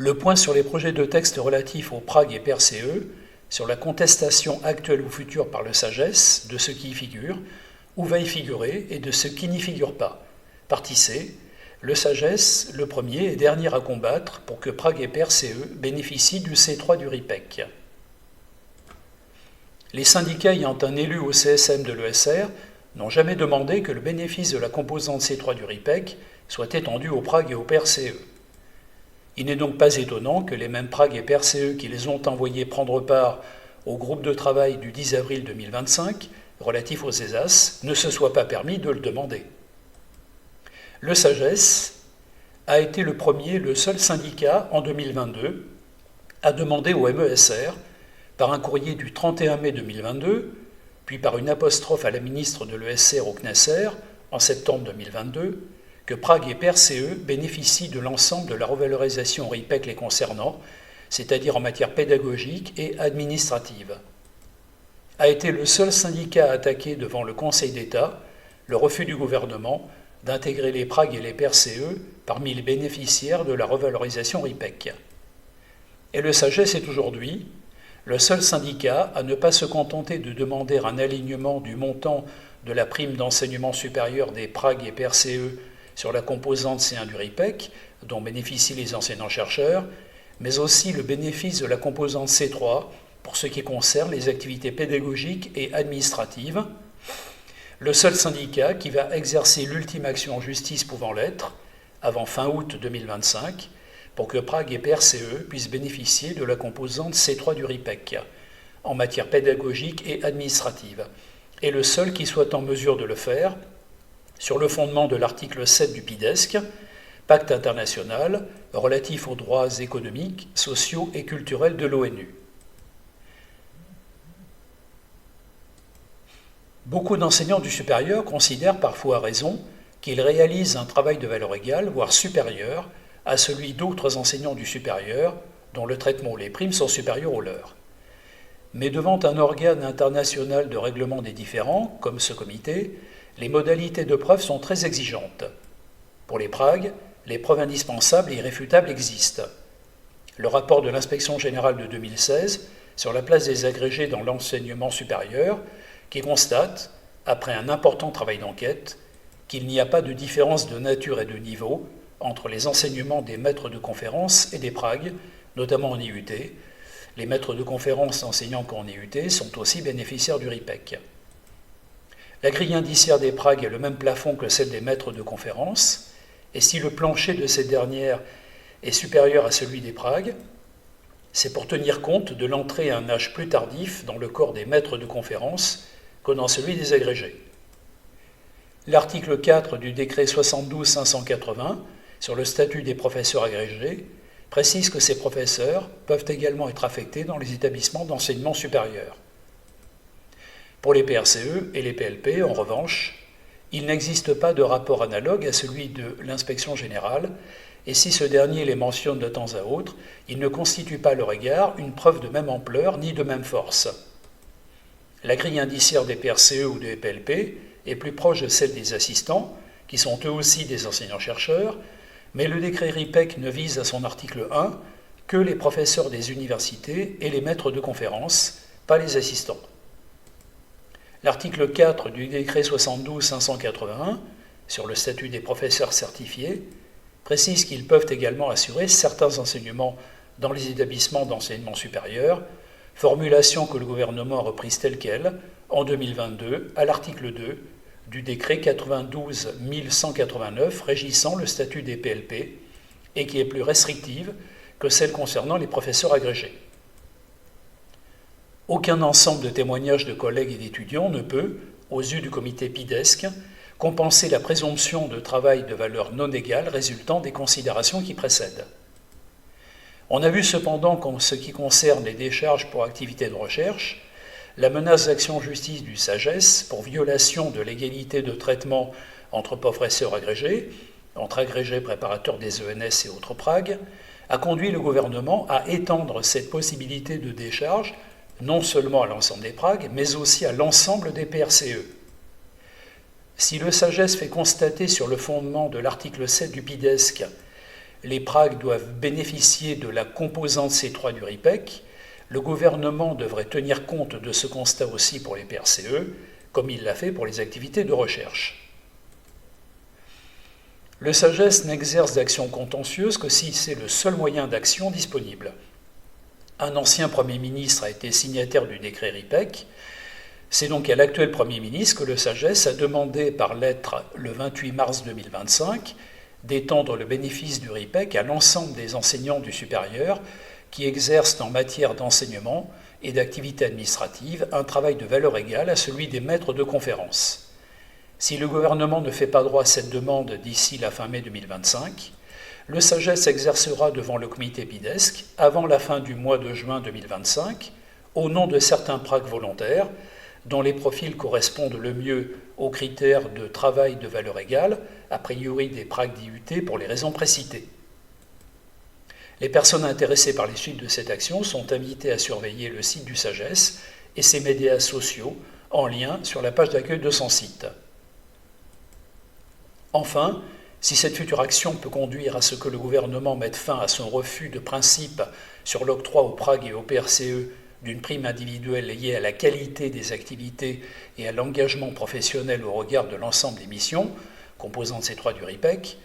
Le point sur les projets de texte relatifs au Prague et PRCE, sur la contestation actuelle ou future par le SAGES de ce qui y figure, ou va y figurer, et de ce qui n'y figure pas. Partie C. Le SAGES, le premier et dernier à combattre pour que Prague et PRCE bénéficient du C3 du RIPEC. Les syndicats ayant un élu au CSM de l'ESR n'ont jamais demandé que le bénéfice de la composante C3 du RIPEC soit étendu au Prague et au PRCE. Il n'est donc pas étonnant que les mêmes Prague et PRCE qui les ont envoyés prendre part au groupe de travail du 10 avril 2025, relatif aux ESAS, ne se soient pas permis de le demander. Le SAGES a été le seul syndicat en 2022 à demander au MESR, par un courrier du 31 mai 2022, puis par une apostrophe à la ministre de l'ESR au CNESR en septembre 2022, que Prague et PRCE bénéficient de l'ensemble de la revalorisation RIPEC les concernant, c'est-à-dire en matière pédagogique et administrative. A été le seul syndicat à attaquer devant le Conseil d'État le refus du gouvernement d'intégrer les Prague et les PRCE parmi les bénéficiaires de la revalorisation RIPEC. Et le SAGES est aujourd'hui le seul syndicat à ne pas se contenter de demander un alignement du montant de la prime d'enseignement supérieur des Prague et PRCE sur la composante C1 du RIPEC, dont bénéficient les enseignants-chercheurs, mais aussi le bénéfice de la composante C3 pour ce qui concerne les activités pédagogiques et administratives, le seul syndicat qui va exercer l'ultime action en justice pouvant l'être, avant fin août 2025, pour que Prague et PRCE puissent bénéficier de la composante C3 du RIPEC, en matière pédagogique et administrative, et le seul qui soit en mesure de le faire, sur le fondement de l'article 7 du PIDESC, Pacte international relatif aux droits économiques, sociaux et culturels de l'ONU. Beaucoup d'enseignants du supérieur considèrent parfois à raison qu'ils réalisent un travail de valeur égale, voire supérieur, à celui d'autres enseignants du supérieur, dont le traitement ou les primes sont supérieurs aux leurs. Mais devant un organe international de règlement des différends, comme ce comité, les modalités de preuve sont très exigeantes. Pour les Prague, les preuves indispensables et irréfutables existent. Le rapport de l'Inspection générale de 2016 sur la place des agrégés dans l'enseignement supérieur, qui constate, après un important travail d'enquête, qu'il n'y a pas de différence de nature et de niveau entre les enseignements des maîtres de conférences et des Prague, notamment en IUT. Les maîtres de conférences enseignant qu'en IUT sont aussi bénéficiaires du RIPEC. La grille indiciaire des Prague est le même plafond que celle des maîtres de conférences, et si le plancher de ces dernières est supérieur à celui des Prague, c'est pour tenir compte de l'entrée à un âge plus tardif dans le corps des maîtres de conférences que dans celui des agrégés. L'article 4 du décret 72-580 sur le statut des professeurs agrégés précise que ces professeurs peuvent également être affectés dans les établissements d'enseignement supérieur. Pour les PRCE et les PLP, en revanche, il n'existe pas de rapport analogue à celui de l'inspection générale, et si ce dernier les mentionne de temps à autre, il ne constitue pas à leur égard une preuve de même ampleur ni de même force. La grille indiciaire des PRCE ou des PLP est plus proche de celle des assistants, qui sont eux aussi des enseignants-chercheurs, mais le décret RIPEC ne vise à son article 1 que les professeurs des universités et les maîtres de conférences, pas les assistants. L'article 4 du décret 72-581 sur le statut des professeurs certifiés précise qu'ils peuvent également assurer certains enseignements dans les établissements d'enseignement supérieur, formulation que le gouvernement a reprise telle qu'elle en 2022 à l'article 2 du décret 92-1189 régissant le statut des PLP et qui est plus restrictive que celle concernant les professeurs agrégés. Aucun ensemble de témoignages de collègues et d'étudiants ne peut, aux yeux du comité PIDESC, compenser la présomption de travail de valeur non égale résultant des considérations qui précèdent. On a vu cependant qu'en ce qui concerne les décharges pour activités de recherche, la menace d'action en justice du SAGES pour violation de l'égalité de traitement entre professeurs agrégés, entre agrégés préparateurs des ENS et autres Prague, a conduit le gouvernement à étendre cette possibilité de décharge non seulement à l'ensemble des Prague, mais aussi à l'ensemble des PRCE. Si le SAGES fait constater sur le fondement de l'article 7 du PIDESC les pragues doivent bénéficier de la composante C3 du RIPEC, le gouvernement devrait tenir compte de ce constat aussi pour les PRCE, comme il l'a fait pour les activités de recherche. Le SAGES n'exerce d'action contentieuse que si c'est le seul moyen d'action disponible. Un ancien Premier ministre a été signataire du décret RIPEC. C'est donc à l'actuel Premier ministre que le SAGES a demandé par lettre le 28 mars 2025 d'étendre le bénéfice du RIPEC à l'ensemble des enseignants du supérieur qui exercent en matière d'enseignement et d'activité administrative un travail de valeur égale à celui des maîtres de conférences. Si le gouvernement ne fait pas droit à cette demande d'ici la fin mai 2025, le SAGES exercera devant le comité PIDESC avant la fin du mois de juin 2025, au nom de certains pragues volontaires, dont les profils correspondent le mieux aux critères de travail de valeur égale, a priori des pragues d'IUT pour les raisons précitées. Les personnes intéressées par les suites de cette action sont invitées à surveiller le site du SAGES et ses médias sociaux en lien sur la page d'accueil de son site. Enfin, si cette future action peut conduire à ce que le gouvernement mette fin à son refus de principe sur l'octroi aux pragues et aux PRCE d'une prime individuelle liée à la qualité des activités et à l'engagement professionnel au regard de l'ensemble des missions, composantes C3 du RIPEC,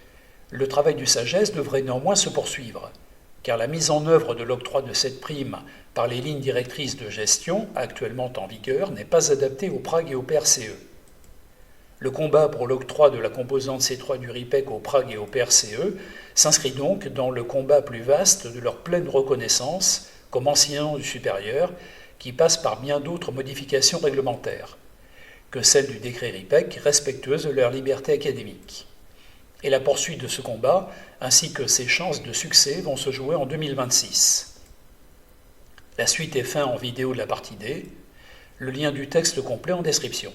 le travail du SAGES devrait néanmoins se poursuivre, car la mise en œuvre de l'octroi de cette prime par les lignes directrices de gestion actuellement en vigueur n'est pas adaptée aux pragues et aux PRCE. Le combat pour l'octroi de la composante C3 du RIPEC aux pragues et aux PRCE s'inscrit donc dans le combat plus vaste de leur pleine reconnaissance comme enseignants du supérieur, qui passe par bien d'autres modifications réglementaires que celle du décret RIPEC, respectueuse de leur liberté académique. Et la poursuite de ce combat, ainsi que ses chances de succès, vont se jouer en 2026. La suite est faite en vidéo de la partie D, le lien du texte complet en description.